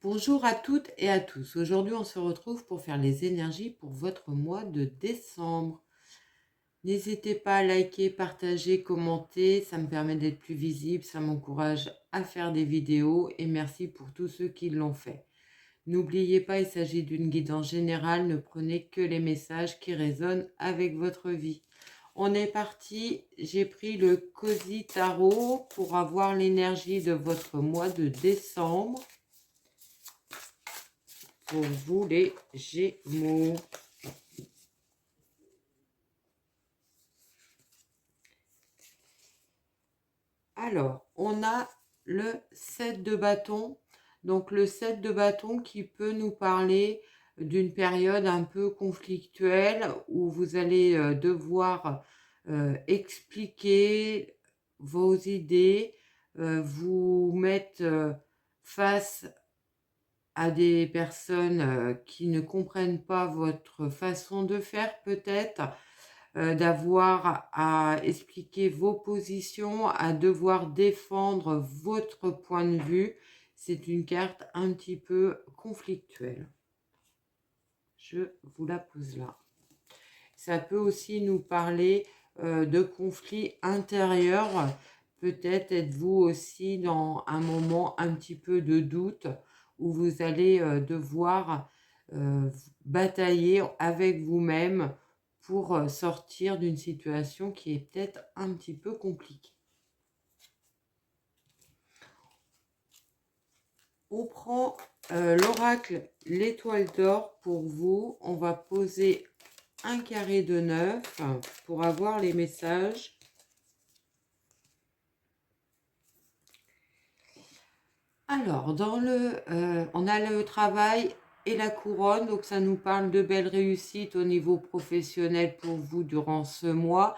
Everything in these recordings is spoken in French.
Bonjour à toutes et à tous. Aujourd'hui, on se retrouve pour faire les énergies pour votre mois de décembre. N'hésitez pas à liker, partager, commenter. Ça me permet d'être plus visible, ça m'encourage à faire des vidéos et merci pour tous ceux qui l'ont fait. N'oubliez pas, il s'agit d'une guidance générale. Ne prenez que les messages qui résonnent avec votre vie. On est parti. J'ai pris le Cozy Tarot pour avoir l'énergie de votre mois de décembre. Pour vous les Gémeaux. Alors, on a le 7 de bâton. Donc, le 7 de bâton qui peut nous parler d'une période un peu conflictuelle où vous allez devoir expliquer vos idées, vous mettre face à des personnes qui ne comprennent pas votre façon de faire peut-être, d'avoir à expliquer vos positions, à devoir défendre votre point de vue. C'est une carte un petit peu conflictuelle. Je vous la pose là. Ça peut aussi nous parler de conflits intérieurs. Peut-être êtes-vous aussi dans un moment un petit peu de doute où vous allez devoir batailler avec vous-même pour sortir d'une situation qui est peut-être un petit peu compliquée. On prend l'oracle l'étoile d'or pour vous. On va poser un carré de 9 pour avoir les messages. Alors, on a le travail et la couronne, donc ça nous parle de belles réussites au niveau professionnel pour vous durant ce mois.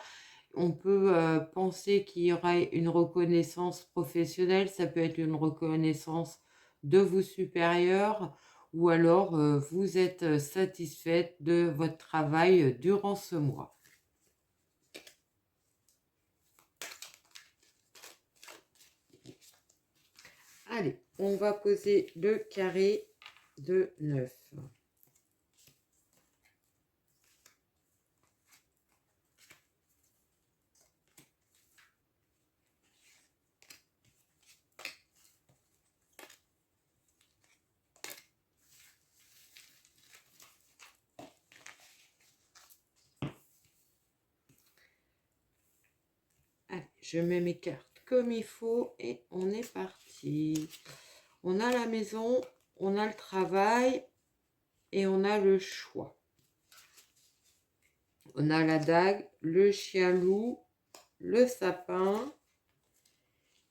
On peut penser qu'il y aurait une reconnaissance professionnelle, ça peut être une reconnaissance de vos supérieurs, ou alors vous êtes satisfaite de votre travail durant ce mois. Allez, on va poser le carré de 9. Allez, je mets mes cartes comme il faut et on est parti. On a la maison, on a le travail et on a le choix. On a la dague, le chien-loup, le sapin,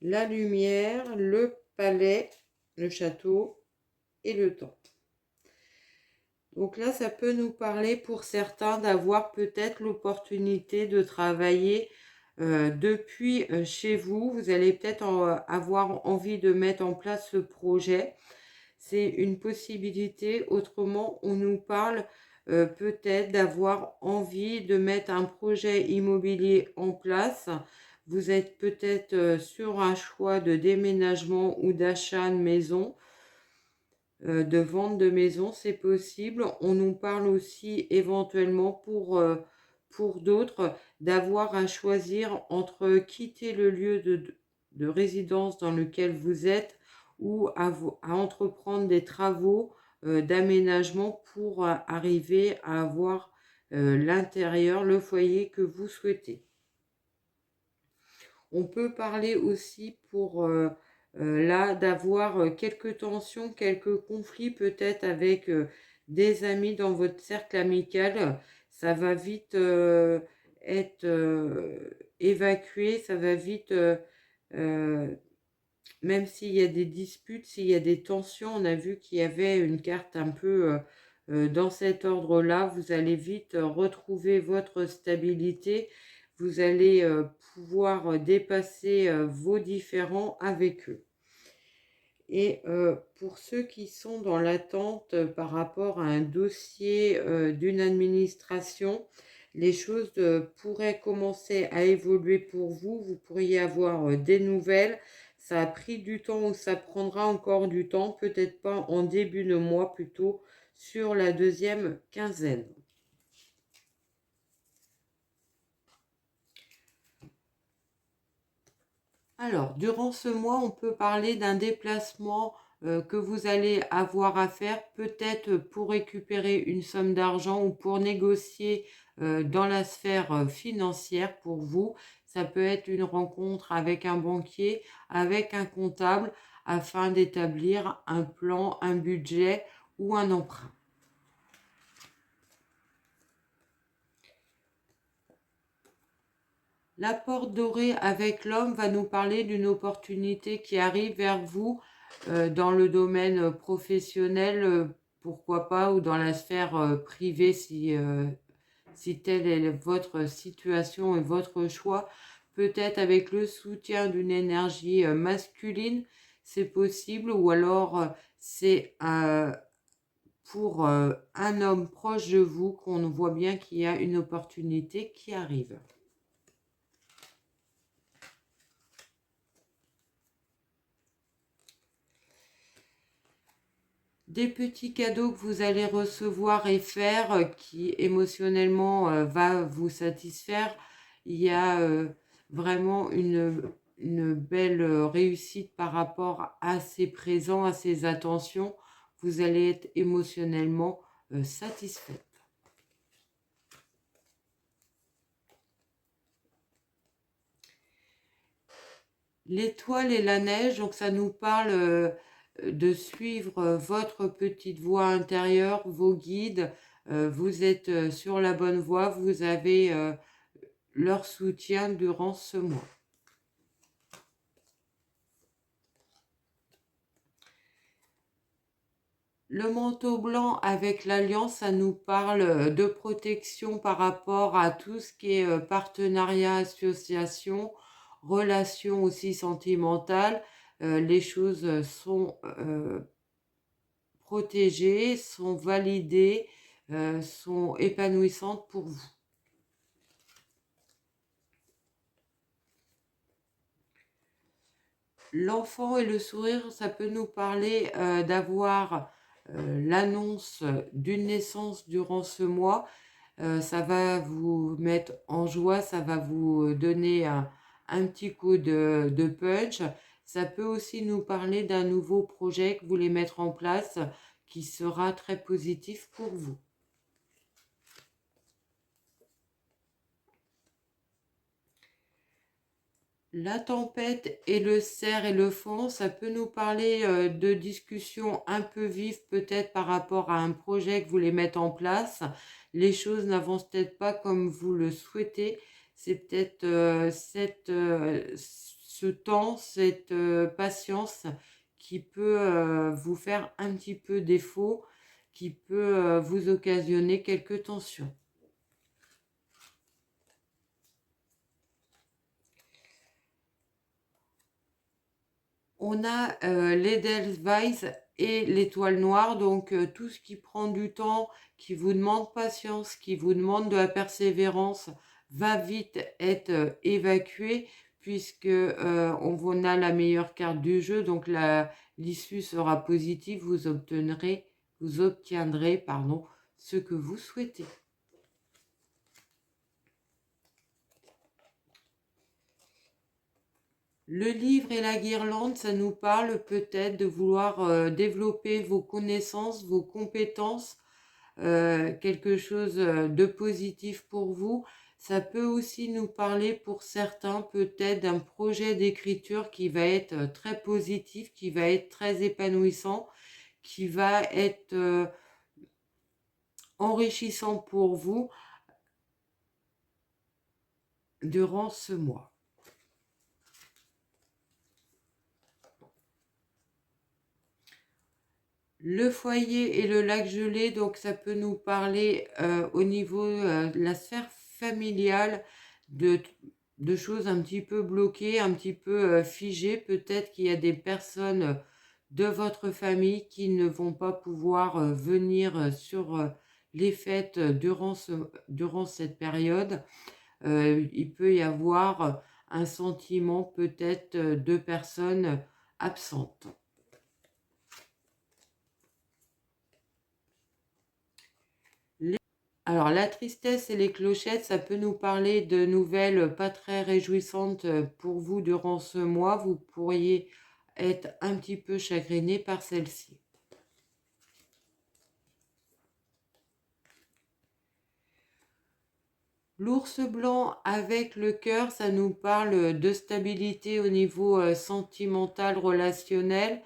la lumière, le palais, le château et le temps. Donc là, ça peut nous parler pour certains d'avoir peut-être l'opportunité de travailler depuis chez vous. Vous allez peut-être avoir envie de mettre en place ce projet. C'est une possibilité. Autrement, on nous parle peut-être d'avoir envie de mettre un projet immobilier en place. Vous êtes peut-être sur un choix de déménagement ou d'achat de maison, de vente de maison, c'est possible. On nous parle aussi éventuellement pour d'autres d'avoir à choisir entre quitter le lieu de résidence dans lequel vous êtes ou à entreprendre des travaux d'aménagement pour arriver à avoir l'intérieur, le foyer que vous souhaitez. On peut parler aussi pour là d'avoir quelques tensions, quelques conflits peut-être avec des amis dans votre cercle amical. Ça va vite être évacué, ça va vite, même s'il y a des disputes, s'il y a des tensions, on a vu qu'il y avait une carte un peu dans cet ordre-là. Vous allez vite retrouver votre stabilité. Vous allez pouvoir dépasser vos différends avec eux. Et pour ceux qui sont dans l'attente par rapport à un dossier d'une administration, les choses pourraient commencer à évoluer pour vous. Vous pourriez avoir des nouvelles. ça a pris du temps ou ça prendra encore du temps, peut-être pas en début de mois, plutôt sur la deuxième quinzaine. Alors, durant ce mois, on peut parler d'un déplacement que vous allez avoir à faire, peut-être pour récupérer une somme d'argent ou pour négocier dans la sphère financière pour vous. Ça peut être une rencontre avec un banquier, avec un comptable, afin d'établir un plan, un budget ou un emprunt. La porte dorée avec l'homme va nous parler d'une opportunité qui arrive vers vous dans le domaine professionnel, pourquoi pas, ou dans la sphère privée si telle est votre situation et votre choix. Peut-être avec le soutien d'une énergie masculine, c'est possible, ou alors c'est pour un homme proche de vous qu'on voit bien qu'il y a une opportunité qui arrive. Des petits cadeaux que vous allez recevoir et faire qui émotionnellement va vous satisfaire. Il y a vraiment une belle réussite par rapport à ces présents, à ces attentions. Vous allez être émotionnellement satisfaite. L'étoile et la neige, donc ça nous parle de suivre votre petite voie intérieure, vos guides. Vous êtes sur la bonne voie, vous avez leur soutien durant ce mois. Le manteau blanc avec l'alliance, ça nous parle de protection par rapport à tout ce qui est partenariat, association, relations aussi sentimentales. Les choses sont protégées, sont validées, sont épanouissantes pour vous. L'enfant et le sourire, ça peut nous parler d'avoir l'annonce d'une naissance durant ce mois. Ça va vous mettre en joie, ça va vous donner un petit coup de punch. Ça peut aussi nous parler d'un nouveau projet que vous voulez mettre en place qui sera très positif pour vous. La tempête et le cerf et le fond, ça peut nous parler de discussions un peu vives peut-être par rapport à un projet que vous voulez mettre en place. Les choses n'avancent peut-être pas comme vous le souhaitez. C'est peut-être ce temps, cette patience qui peut vous faire un petit peu défaut, qui peut vous occasionner quelques tensions. On a l'Edelweiss et l'étoile noire, donc tout ce qui prend du temps, qui vous demande patience, qui vous demande de la persévérance, va vite être évacué puisque on a la meilleure carte du jeu, donc l'issue sera positive, vous obtiendrez ce que vous souhaitez. Le livre et la guirlande, ça nous parle peut-être de vouloir développer vos connaissances, vos compétences, quelque chose de positif pour vous. Ça peut aussi nous parler pour certains peut-être d'un projet d'écriture qui va être très positif, qui va être très épanouissant, qui va être enrichissant pour vous durant ce mois. Le foyer et le lac gelé, donc ça peut nous parler au niveau de la sphère familiale de choses un petit peu bloquées, un petit peu figées. Peut-être qu'il y a des personnes de votre famille qui ne vont pas pouvoir venir sur les fêtes durant cette période. Il peut y avoir un sentiment peut-être de personnes absentes. Alors, la tristesse et les clochettes, ça peut nous parler de nouvelles pas très réjouissantes pour vous durant ce mois. Vous pourriez être un petit peu chagriné par celle-ci. L'ours blanc avec le cœur, ça nous parle de stabilité au niveau sentimental, relationnel.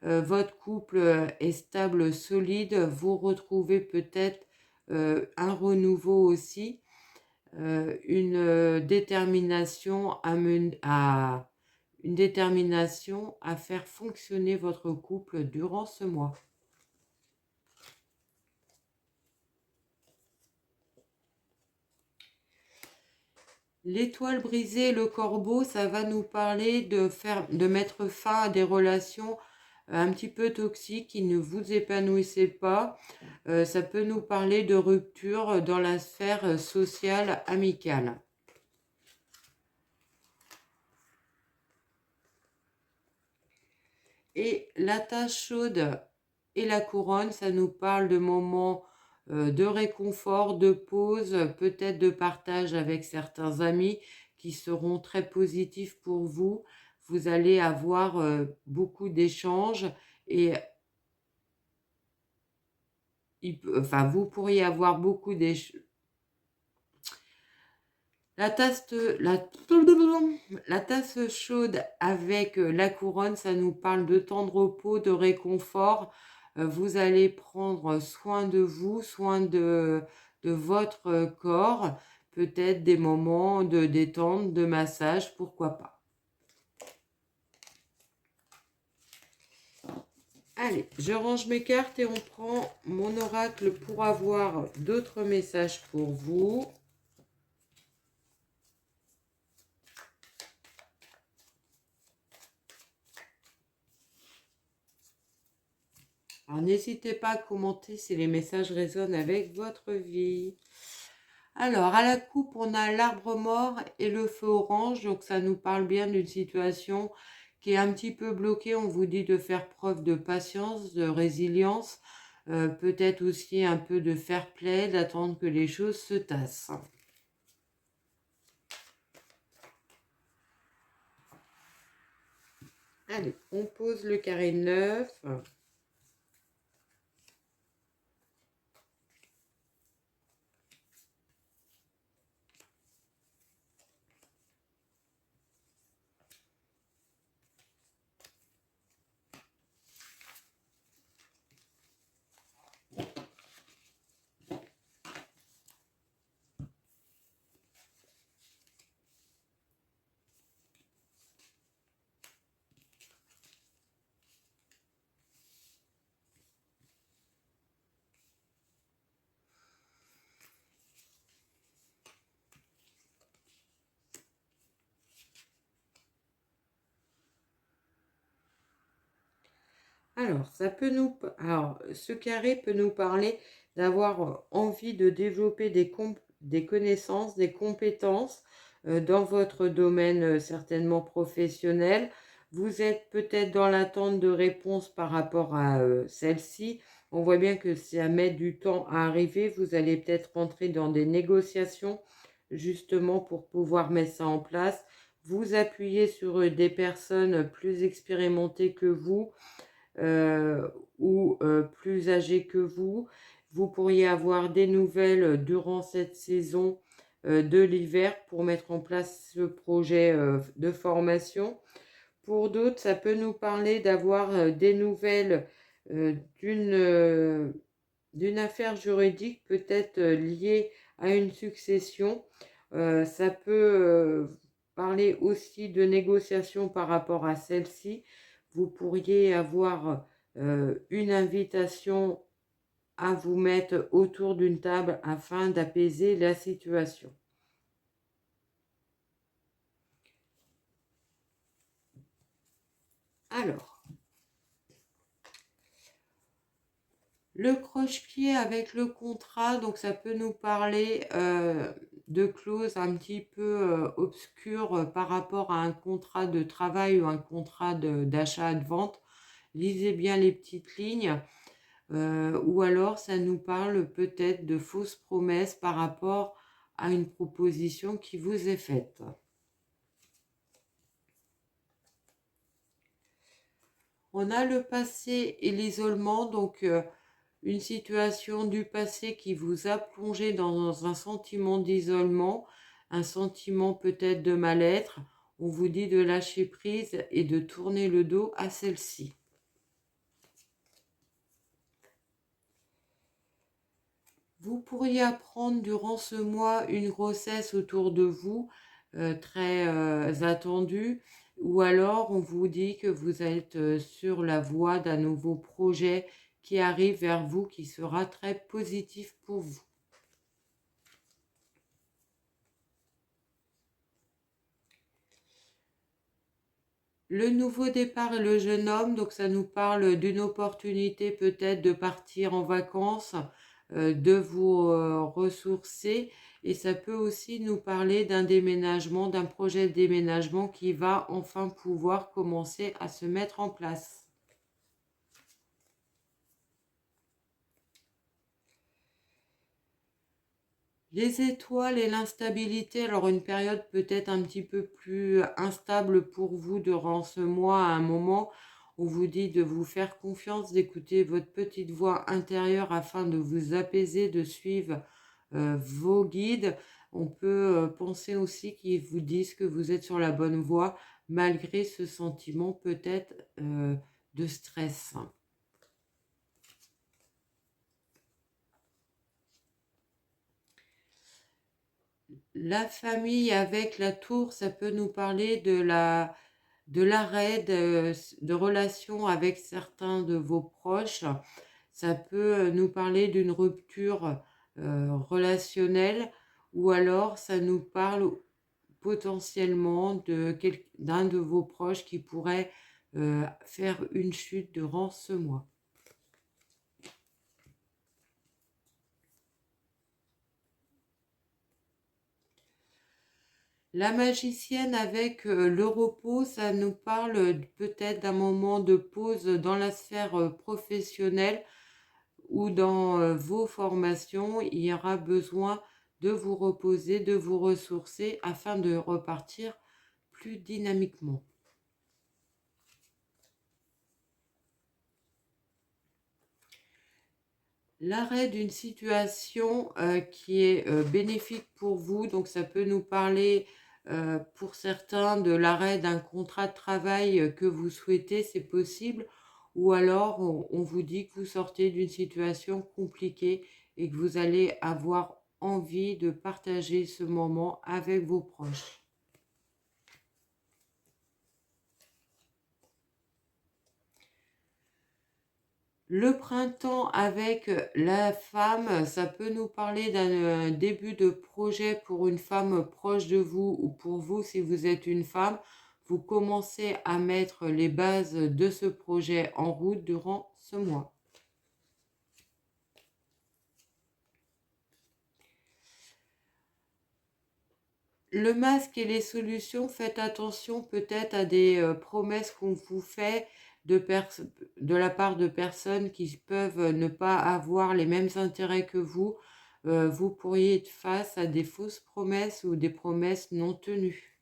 Votre couple est stable, solide. Vous retrouvez peut-être un renouveau aussi. Une détermination une détermination à faire fonctionner votre couple durant ce mois. L'étoile brisée, le corbeau, ça va nous parler de mettre fin à des relations un petit peu toxiques qui ne vous épanouissaient pas. Ça peut nous parler de rupture dans la sphère sociale, amicale. Et la tache chaude et la couronne, ça nous parle de moments de réconfort, de pause, peut-être de partage avec certains amis qui seront très positifs pour vous. Vous allez avoir beaucoup d'échanges et vous pourriez avoir beaucoup d'échanges. La tasse chaude avec la couronne, ça nous parle de temps de repos, de réconfort. Vous allez prendre soin de vous, soin de votre corps, peut-être des moments de détente, de massage, pourquoi pas. Allez, je range mes cartes et on prend mon oracle pour avoir d'autres messages pour vous. Alors, n'hésitez pas à commenter si les messages résonnent avec votre vie. Alors, à la coupe, on a l'arbre mort et le feu orange. Donc, ça nous parle bien d'une situation qui est un petit peu bloquée. On vous dit de faire preuve de patience, de résilience. Peut-être aussi un peu de fair play, d'attendre que les choses se tassent. Allez, on pose le carré 9. Alors, ce carré peut nous parler d'avoir envie de développer des connaissances, des compétences dans votre domaine certainement professionnel. Vous êtes peut-être dans l'attente de réponses par rapport à celle-ci. On voit bien que ça met du temps à arriver. Vous allez peut-être rentrer dans des négociations justement pour pouvoir mettre ça en place. Vous appuyez sur des personnes plus expérimentées que vous ou plus âgés que vous. Vous pourriez avoir des nouvelles durant cette saison de l'hiver pour mettre en place ce projet de formation. Pour d'autres, ça peut nous parler d'avoir des nouvelles d'une affaire juridique peut-être liée à une succession. Ça peut parler aussi de négociations par rapport à celle-ci. Vous pourriez avoir une invitation à vous mettre autour d'une table afin d'apaiser la situation. Alors, le croche-pied avec le contrat, donc ça peut nous parler de clauses un petit peu obscures par rapport à un contrat de travail ou un contrat d'achat de vente, lisez bien les petites lignes. Ou alors ça nous parle peut-être de fausses promesses par rapport à une proposition qui vous est faite. On a le passé et l'isolement, donc une situation du passé qui vous a plongé dans un sentiment d'isolement, un sentiment peut-être de mal-être. On vous dit de lâcher prise et de tourner le dos à celle-ci. Vous pourriez apprendre durant ce mois une grossesse autour de vous, très attendue, ou alors on vous dit que vous êtes sur la voie d'un nouveau projet qui arrive vers vous, qui sera très positif pour vous. Le nouveau départ et le jeune homme, donc ça nous parle d'une opportunité peut-être de partir en vacances, de vous ressourcer, et ça peut aussi nous parler d'un déménagement, d'un projet de déménagement qui va enfin pouvoir commencer à se mettre en place. Les étoiles et l'instabilité, alors une période peut-être un petit peu plus instable pour vous durant ce mois, à un moment où vous dit de vous faire confiance, d'écouter votre petite voix intérieure afin de vous apaiser, de suivre vos guides. On peut penser aussi qu'ils vous disent que vous êtes sur la bonne voie malgré ce sentiment peut-être de stress. La famille avec la tour, ça peut nous parler de l'arrêt de relations avec certains de vos proches. Ça peut nous parler d'une rupture relationnelle, ou alors ça nous parle potentiellement d'un de vos proches qui pourrait faire une chute durant ce mois. La magicienne avec le repos, ça nous parle peut-être d'un moment de pause dans la sphère professionnelle ou dans vos formations. Il y aura besoin de vous reposer, de vous ressourcer afin de repartir plus dynamiquement. L'arrêt d'une situation qui est bénéfique pour vous, donc ça peut nous parler pour certains de l'arrêt d'un contrat de travail que vous souhaitez, c'est possible, ou alors on vous dit que vous sortez d'une situation compliquée et que vous allez avoir envie de partager ce moment avec vos proches. Le printemps avec la femme, ça peut nous parler d'un début de projet pour une femme proche de vous, ou pour vous si vous êtes une femme. Vous commencez à mettre les bases de ce projet en route durant ce mois. Le masque et les solutions, faites attention peut-être à des promesses qu'on vous fait de la part de personnes qui peuvent ne pas avoir les mêmes intérêts que vous. Vous pourriez être face à des fausses promesses ou des promesses non tenues.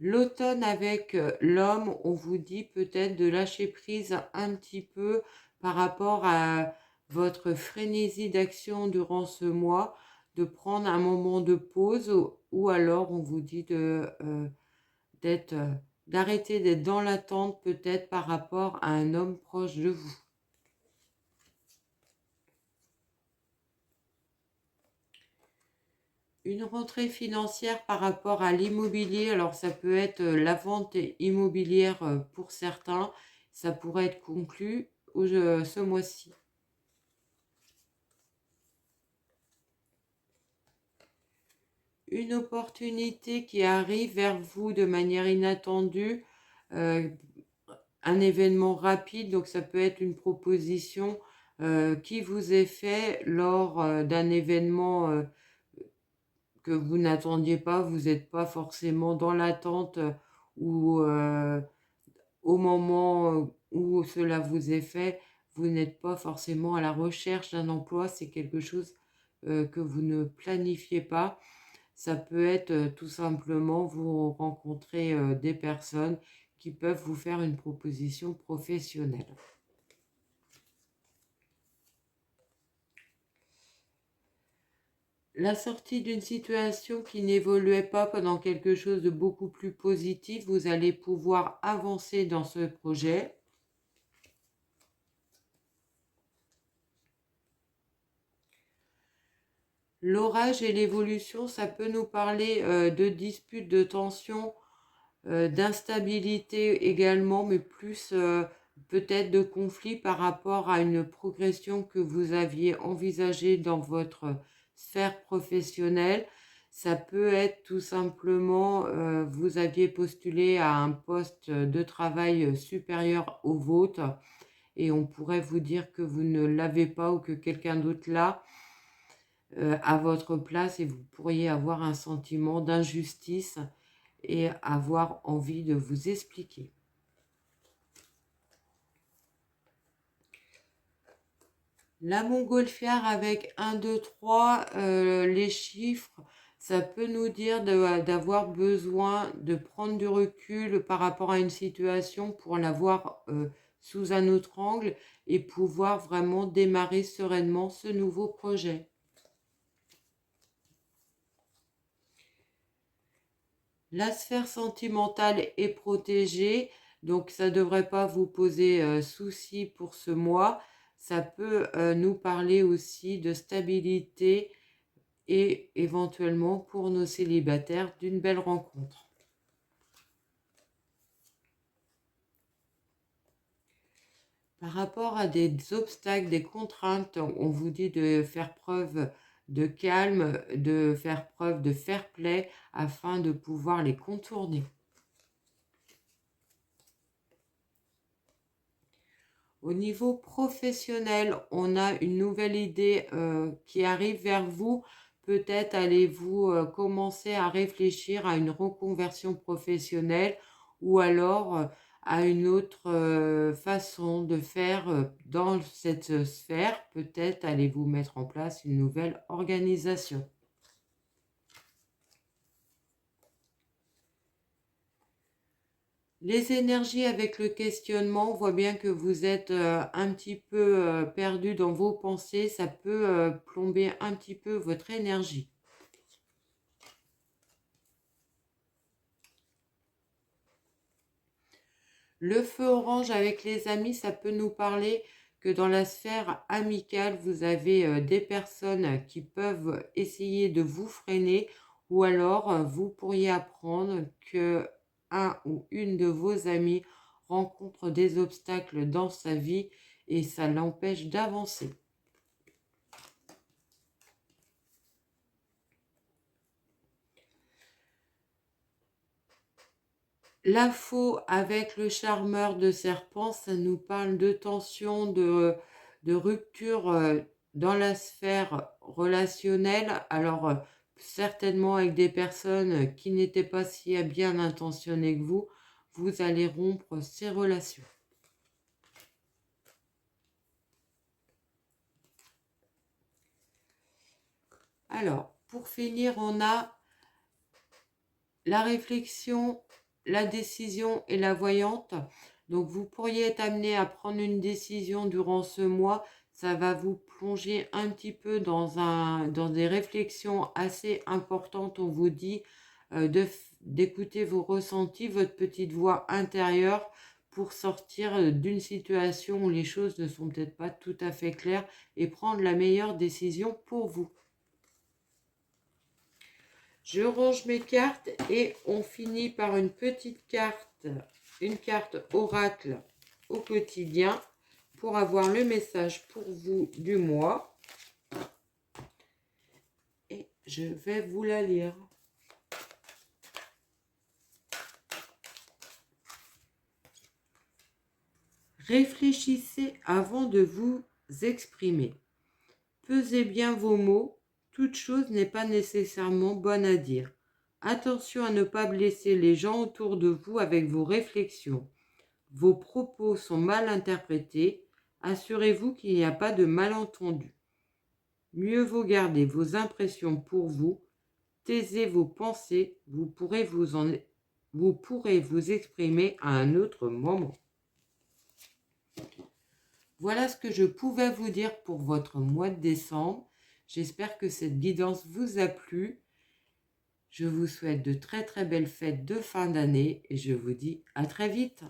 L'automne avec l'homme, on vous dit peut-être de lâcher prise un petit peu par rapport à votre frénésie d'action durant ce mois, de prendre un moment de pause, ou alors on vous dit d'arrêter d'être dans l'attente peut-être par rapport à un homme proche de vous. Une rentrée financière par rapport à l'immobilier, alors ça peut être la vente immobilière pour certains, ça pourrait être conclu ce mois-ci. Une opportunité qui arrive vers vous de manière inattendue, un événement rapide, donc ça peut être une proposition qui vous est fait lors d'un événement que vous n'attendiez pas, vous n'êtes pas forcément dans l'attente ou au moment où cela vous est fait, vous n'êtes pas forcément à la recherche d'un emploi, c'est quelque chose que vous ne planifiez pas. Ça peut être tout simplement vous rencontrer des personnes qui peuvent vous faire une proposition professionnelle. La sortie d'une situation qui n'évoluait pas pendant quelque chose de beaucoup plus positif, vous allez pouvoir avancer dans ce projet. L'orage et l'évolution, ça peut nous parler de disputes, de tensions, d'instabilité également, mais plus peut-être de conflits par rapport à une progression que vous aviez envisagée dans votre sphère professionnelle. Ça peut être tout simplement, vous aviez postulé à un poste de travail supérieur au vôtre et on pourrait vous dire que vous ne l'avez pas ou que quelqu'un d'autre l'a à votre place et vous pourriez avoir un sentiment d'injustice et avoir envie de vous expliquer. La montgolfière avec 1, 2, 3, les chiffres, ça peut nous dire d'avoir besoin de prendre du recul par rapport à une situation pour la voir sous un autre angle et pouvoir vraiment démarrer sereinement ce nouveau projet. La sphère sentimentale est protégée, donc ça ne devrait pas vous poser souci pour ce mois. Ça peut nous parler aussi de stabilité et éventuellement pour nos célibataires d'une belle rencontre. Par rapport à des obstacles, des contraintes, on vous dit de faire preuve de calme, de faire preuve de fair play afin de pouvoir les contourner. Au niveau professionnel, on a une nouvelle idée qui arrive vers vous. Peut-être allez-vous commencer à réfléchir à une reconversion professionnelle ou alors à une autre façon de faire dans cette sphère. Peut-être allez-vous mettre en place une nouvelle organisation. Les énergies avec le questionnement, on voit bien que vous êtes un petit peu perdu dans vos pensées. Ça peut plomber un petit peu votre énergie. Le feu orange avec les amis, ça peut nous parler que dans la sphère amicale, vous avez des personnes qui peuvent essayer de vous freiner ou alors vous pourriez apprendre que un ou une de vos amis rencontre des obstacles dans sa vie et ça l'empêche d'avancer. La faux avec le charmeur de serpent, ça nous parle de tension, de rupture dans la sphère relationnelle. Alors, certainement avec des personnes qui n'étaient pas si bien intentionnées que vous allez rompre ces relations. Alors, pour finir, on a la réflexion, la décision et la voyante. Donc vous pourriez être amené à prendre une décision durant ce mois. Ça va vous plonger un petit peu dans des réflexions assez importantes. On vous dit d'écouter vos ressentis, votre petite voix intérieure pour sortir d'une situation où les choses ne sont peut-être pas tout à fait claires et prendre la meilleure décision pour vous. Je range mes cartes et on finit par une petite carte, une carte oracle au quotidien pour avoir le message pour vous du mois. Et je vais vous la lire. Réfléchissez avant de vous exprimer. Pesez bien vos mots, toute chose n'est pas nécessairement bonne à dire. Attention à ne pas blesser les gens autour de vous avec vos réflexions. Vos propos sont mal interprétés, assurez-vous qu'il n'y a pas de malentendu. Mieux vaut garder vos impressions pour vous, taisez vos pensées, vous pourrez vous exprimer à un autre moment. Voilà ce que je pouvais vous dire pour votre mois de décembre. J'espère que cette guidance vous a plu. Je vous souhaite de très très belles fêtes de fin d'année et je vous dis à très vite.